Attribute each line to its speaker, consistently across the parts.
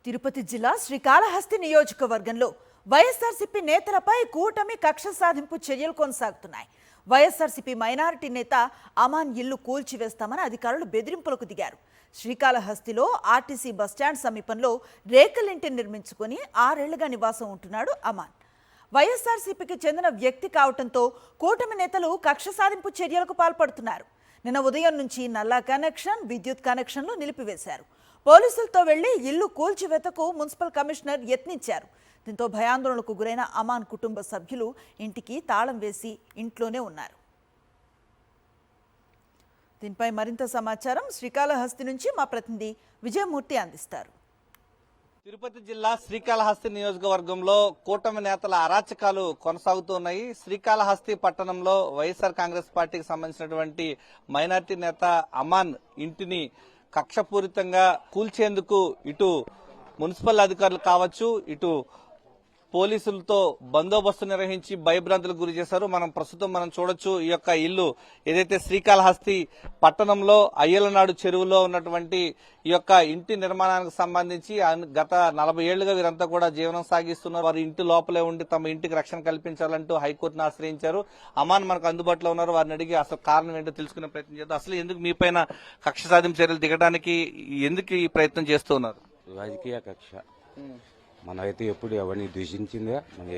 Speaker 1: తిరుపతి జిల్లా శ్రీకాళహస్తి నియోజకవర్గంలో వైఎస్ఆర్సీపీ నేతలపై కూటమి కక్ష సాధింపు చర్యలు కొనసాగుతున్నాయి. వైఎస్ఆర్సీపీ మైనారిటీ నేత అమాన్ ఇల్లు కూల్చివేస్తామని అధికారులు బెదిరింపులకు దిగారు. శ్రీకాళహస్తిలో ఆర్టీసీ బస్టాండ్ సమీపంలో రేకులింటిని నిర్మించుకుని 6 ఏళ్లుగా నివాసం ఉంటున్నాడు అమాన్. వైఎస్ఆర్సీపీకి చెందిన వ్యక్తి కావడంతో కూటమి నేతలు కక్ష సాధింపు చర్యలకు పాల్పడుతున్నారు. నిన్న ఉదయం నుంచి నల్లా కనెక్షన్, విద్యుత్ కనెక్షన్లు నిలిపివేశారు. పోలీసులతో వెళ్లి ఇల్లు కూల్చివేతకు మున్సిపల్ కమిషనర్ యత్నించారు. దీంతో భయాందోళనకు గురైన అమాన్ కుటుంబ సభ్యులు ఇంటికి తాళం వేసి ఇంట్లోనే ఉన్నారు. దీనిపై మరింత సమాచారం శ్రీకాళహస్తి నుంచి మా ప్రతినిధి విజయమూర్తి అందిస్తారు.
Speaker 2: తిరుపతి జిల్లా శ్రీకాళహస్తి నియోజకవర్గంలో కూటమి నేతల అరాచకాలు కొనసాగుతున్నాయి. శ్రీకాళహస్తి పట్టణంలో వైఎస్ఆర్ కాంగ్రెస్ పార్టీకి సంబంధించినటువంటి మైనార్టీ నేత అమాన్ ఇంటిని కక్షపూరితంగా కూల్చేందుకు ఇటు మున్సిపల్ అధికారులు కావచ్చు, ఇటు పోలీసులతో బందోబస్తు నిర్వహించి భయభ్రాంతులకు గురి చేశారు. ప్రస్తుతం చూడొచ్చు ఈ యొక్క ఇల్లు ఏదైతే శ్రీకాళహస్తి పట్టణంలో అయ్యలనాడు చెరువులో ఉన్నటువంటి ఈ యొక్క ఇంటి నిర్మాణానికి సంబంధించి గత 40 ఏళ్లుగా వీరంతా కూడా జీవనం సాగిస్తున్నారు. వారి ఇంటి లోపలే ఉండి తమ ఇంటికి రక్షణ కల్పించాలంటూ హైకోర్టును ఆశ్రయించారు. అమాన్ మనకు అందుబాటులో ఉన్నారు. వారిని అడిగి అసలు కారణం ఏంటో తెలుసుకునే ప్రయత్నం చేద్దాం. అసలు ఎందుకు మీ పైన కక్ష సాధింపు చర్యలు దిగడానికి ఎందుకు ఈ ప్రయత్నం చేస్తున్నారు?
Speaker 3: రాజకీయ కక్ష. మనమైతే ఎప్పుడు ఎవరిని దూషించిందే మన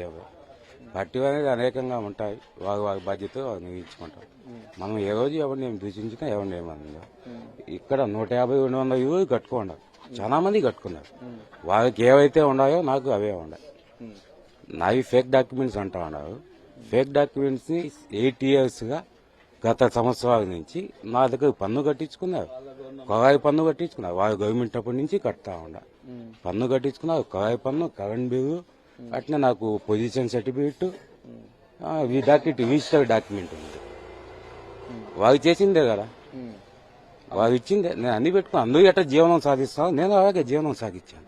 Speaker 3: పార్టీ అనేది అనేకంగా ఉంటాయి. వారి బాధ్యత నిర్వహించుకుంటాం. మనం ఏ రోజు ఎవరిని దూషించినా ఎవరిని ఏమన్నా ఇక్కడ 150-200 ఇల్లు కట్టుకున్నారు. చాలా మంది కట్టుకున్నారు. వారికి ఏవైతే ఉన్నాయో నాకు అవే ఉన్నాయి. నావి ఫేక్ డాక్యుమెంట్స్ అంటా ఉన్నారు. ఫేక్ డాక్యుమెంట్స్ ని 8 years గా గత సంవత్సరాల నుంచి నా దగ్గర పన్ను కట్టించుకున్నారు. కొరాయి పన్ను కట్టించుకున్నారు. వారు గవర్నమెంట్ అప్పటి నుంచి కడతా ఉన్నారు. పన్ను కట్టించుకున్నారు. కొరాయి పన్ను, కరెంట్ బిల్లు, అట్నే నాకు పొజిషన్ సర్టిఫికేట్, రిజిస్టర్ డాక్యుమెంట్ ఉంది. వారు చేసిందే కదా, వారు ఇచ్చిందే. నేను అన్ని పెట్టుకుని అందరూ ఎట్లా జీవనం సాధిస్తాను, నేను అలాగే జీవనం సాగించాను.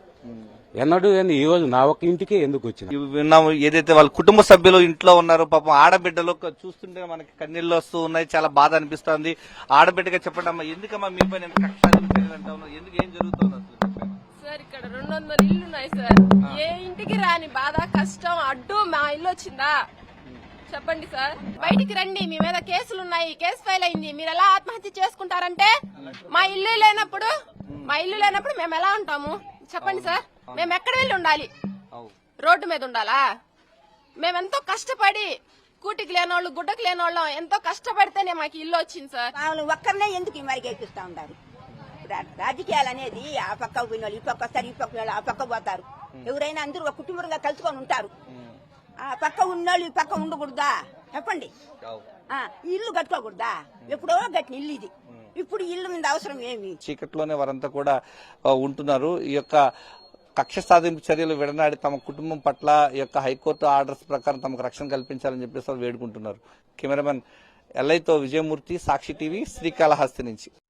Speaker 3: ఎన్నడూ ఈ రోజు నా ఒక్క ఇంటికే ఎందుకు వచ్చిన
Speaker 2: విన్నాము. ఏదైతే వాళ్ళ కుటుంబ సభ్యులు ఇంట్లో ఉన్నారు, పాపం ఆడబిడ్డలు చూస్తుంటే మనకి కన్నీళ్ళు వస్తూ ఉన్నాయి. చాలా బాధ అనిపిస్తుంది. ఆడబిడ్డగా చెప్పండి అమ్మా, ఎందుకమ్మా మీ పైన ఎంత కక్ష అంటావు? ఎందుకు ఏం జరుగుతుంది అసలు?
Speaker 4: సార్ ఇక్కడ 200 ఇల్లు ఉన్నాయి సార్. ఏ ఇంటికి రాని బాధ, కష్టం అడ్డు మా ఇల్లు వచ్చిందా చెప్పండి సార్. బయటికి రండి, మీ మీద కేసులు ఉన్నాయి, కేసు ఫైల్ అయింది, మీరు ఎలా ఆత్మహత్య చేసుకుంటారంటే మా ఇల్లు లేనప్పుడు మేము ఎలా ఉంటాము చెప్పండి సార్. మేము ఎక్కడ వెళ్ళి ఉండాలి? రోడ్డు మీద ఉండాలా? మేమెంతో కష్టపడి కూటికి లేనోళ్ళు, గుడ్డకు లేనోళ్ళం ఎంతో కష్టపడితేనే మాకు ఇల్లు వచ్చింది సార్.
Speaker 5: ఒక్కరినే ఎందుకు మరిగెక్కిస్తా ఉంటారు? రాజకీయాలు అనేది ఆ పక్క పోయిన వాళ్ళు ఈ పక్క వస్తారు, ఈ పక్క ఆ పక్క పోతారు. ఎవరైనా అందరూ ఒక కుటుంబంగా కలుసుకొని ఉంటారు. ఆ పక్క ఉన్నోళ్ళు ఈ పక్క ఉండకూడదా చెప్పండి? ఇల్లు కట్టుకోకూడదా? ఎప్పుడో కట్టిన ఇల్లు ఇది. ఇప్పుడు ఇల్లు మీద అవసరం ఏమి?
Speaker 2: చీకట్లోనే వారంతా కూడా ఉంటున్నారు. ఈ యొక్క కక్ష సాధింపు చర్యలు విడనాడి తమ కుటుంబం పట్ల ఈ యొక్క హైకోర్టు ఆర్డర్స్ ప్రకారం తమకు రక్షణ కల్పించాలని చెప్పేసి వేడుకుంటున్నారు. కెమెరామెన్ ఎల్ఐతో విజయమూర్తి, సాక్షి టీవీ, శ్రీకాళహస్తి నుంచి.